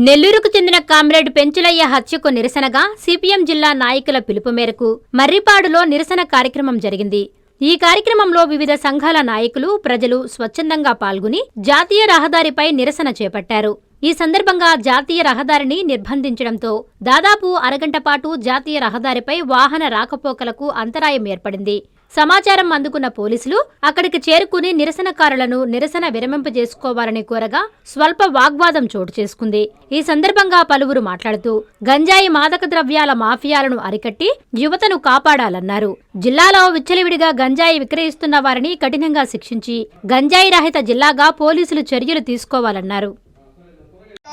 నెల్లూరుకు చెందిన కామ్రేడ్ పెంచులయ్య హత్యకు నిరసనగా సిపిఎం జిల్లా నాయకుల పిలుపు మేరకు మర్రిపాడులో నిరసన కార్యక్రమం జరిగింది. ఈ కార్యక్రమంలో వివిధ సంఘాల నాయకులు, ప్రజలు స్వచ్ఛందంగా పాల్గొని జాతీయ రహదారిపై నిరసన చేపట్టారు. ఈ సందర్భంగా జాతీయ రహదారిని నిర్బంధించడంతో దాదాపు అరగంట పాటు జాతీయ రహదారిపై వాహన రాకపోకలకు అంతరాయం ఏర్పడింది. సమాచారం అందుకున్న పోలీసులు అక్కడికి చేరుకుని నిరసనకారులను నిరసన విరమింపజేసుకోవాలని కోరగా స్వల్ప వాగ్వాదం చోటు చేసుకుంది. ఈ సందర్భంగా పలువురు మాట్లాడుతూ గంజాయి మాదక ద్రవ్యాల మాఫియాలను అరికట్టి యువతను కాపాడాలన్నారు. జిల్లాలో విచ్చలవిడిగా గంజాయి విక్రయిస్తున్న వారిని కఠినంగా శిక్షించి గంజాయి రహిత జిల్లాగా పోలీసులు చర్యలు తీసుకోవాలన్నారు.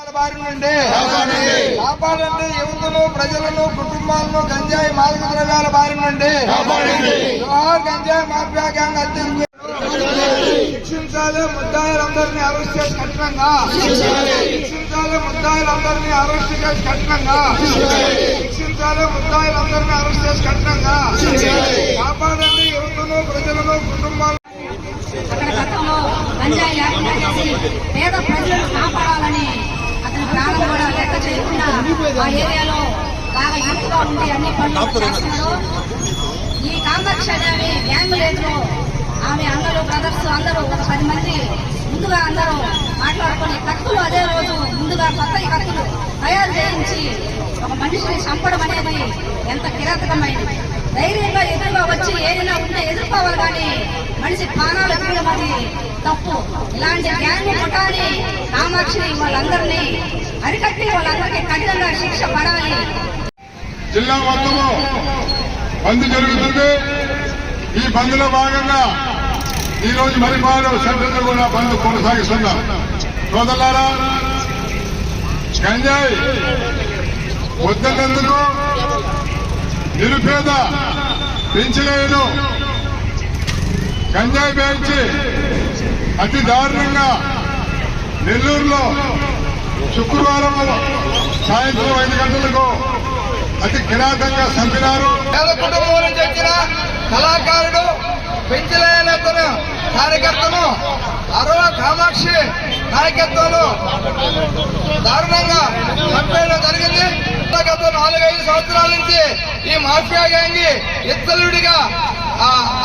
కాపాడండి యువతను, ప్రజలను, కుటుంబాలను గంజాయి మాదక ద్రవ్యాల బారి నుండి గంజాయి మాఫియా గ్యాంగ్ అత్యంత శిక్షించాలి. ముద్దాయిలందరినీ అరెస్ట్ చేసి కఠినంగా శిక్షించాలి. ముద్దాయిలందరినీ అరెస్ట్ చేసి కఠినంగా శిక్షించాలి. ముద్దాయిలందరినీ అరెస్ట్ చేసి కఠినంగా కాపాడండి యువతను, ప్రజలను, కుటుంబాలను. గంజాయి లేకుండా చేసి పేద ప్రజలను కాపాడాలని అతని ప్రాణం కూడా లెక్క చేయకుండా ఆ ఏరియాలో బాగా యూత్గా ఉండి అన్ని పనులు చేస్తున్నాడు. ఈ కామాక్షి అనే గ్యాంగ్ లేదు, ఆమె అందరూ బ్రదర్స్ అందరూ ఒక 10 మంది ముందుగా అందరూ మాట్లాడుకుని కత్తులు అదే రోజు ముందుగా కొత్త కత్తులు తయారు చేయించి ఒక మనిషిని చంపడం అనేది ఎంత కిరాతకమైనది. ధైర్యంగా ఎదురుగా వచ్చి ఏదైనా ఉంటే ఎదుర్కోవాలి, కానీ మనిషి ప్రాణాలు తీయడం అది తప్పు. ఇలాంటి గ్యాంగ్ ముఠాని కామాక్షిని వాళ్ళందరినీ అరికట్టి వాళ్ళందరికీ కఠినంగా శిక్ష పడాలి. జిల్లా మొత్తము బంద్ జరుగుతుంది. ఈ బంద్ లో భాగంగా ఈ రోజు మరిపాడు సెంటర్లో కూడా బంద్ కొనసాగిస్తున్నాం. సోదరులారా, గంజాయి వద్దన్నందుకు నిరుపేద పెంచలేను గంజాయి పేర్చి అతి దారుణంగా నెల్లూరులో శుక్రవారం సాయంత్రం 5 గంటలకు అతి కిరాతంగా చంపినారు. పేద కుటుంబం నుంచి వచ్చిన కళాకారుడు పెంచలేనతను కార్యకర్తను అరవ కామాక్షి నాయకత్వంలో దారుణంగా చంపేయడం జరిగింది. గత 4-5 సంవత్సరాల నుంచి ఈ మాఫియా గ్యాంగ్ ఇత్తలుడిగా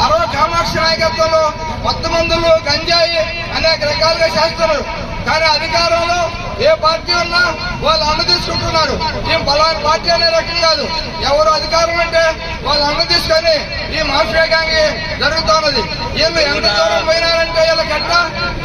అరవ కామాక్షి నాయకత్వంలో మొత్తం మందులు గంజాయి అనేక రకాలుగా చేస్తున్నారు. కానీ అధికారంలో ఏ పార్టీ ఉన్నా వాళ్ళు అన్న తీసుకుంటున్నారు. ఏం బలమైన పార్టీ అనే రకం కాదు. ఎవరు అధికారం అంటే వాళ్ళు అన్న తీసుకొని ఈ మాఫియా గ్యాంగ్ జరుగుతున్నది. వీళ్ళు ఎంత దూరం పోయినారంటే వీళ్ళ గట్ట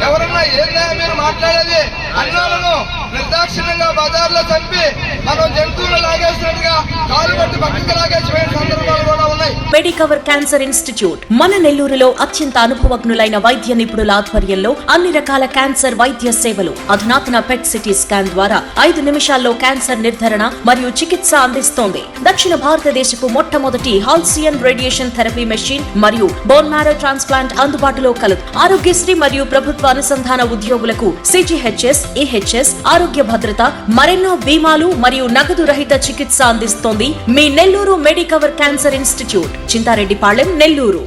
ఎవరన్నా ఏదైనా మీరు మాట్లాడేది అన్నాలను నిర్దాక్షిణ్యంగా బజార్లో చంపి మనం జంతువులు లాగేసినట్టుగా కాలు పట్టి పక్కకి లాగేసి సందర్భాలు కూడా ఉన్నాయి. మెడికవర్ క్యాన్సర్ ఇన్స్టిట్యూట్ మన నెల్లూరులో అత్యంత అనుభవజ్ఞులైన వైద్య నిపుణుల ఆధ్వర్యంలో అన్ని రకాల క్యాన్సర్ వైద్య సేవలు. అధునాతన పెట్ సిటీ స్కాన్ ద్వారా 5 నిమిషాల్లో క్యాన్సర్ నిర్ధారణ మరియు చికిత్స అందిస్తోంది. దక్షిణ భారతదేశపు మొట్టమొదటి హాల్సియన్ రేడియేషన్ థెరపీ మెషిన్ మరియు బోన్ మ్యారో ట్రాన్స్ప్లాంట్ అందుబాటులో కలదు. ఆరోగ్యశ్రీ మరియు ప్రభుత్వ అనుసంధాన ఉద్యోగులకు సిజిహెచ్ఎస్, ఈహెచ్ఎస్, ఆరోగ్య భద్రత, మరెన్నో బీమాలు మరియు నగదు రహిత చికిత్స అందిస్తోంది మీ Nellore Medicover cancer institute, Chintareddypalem, Nellore.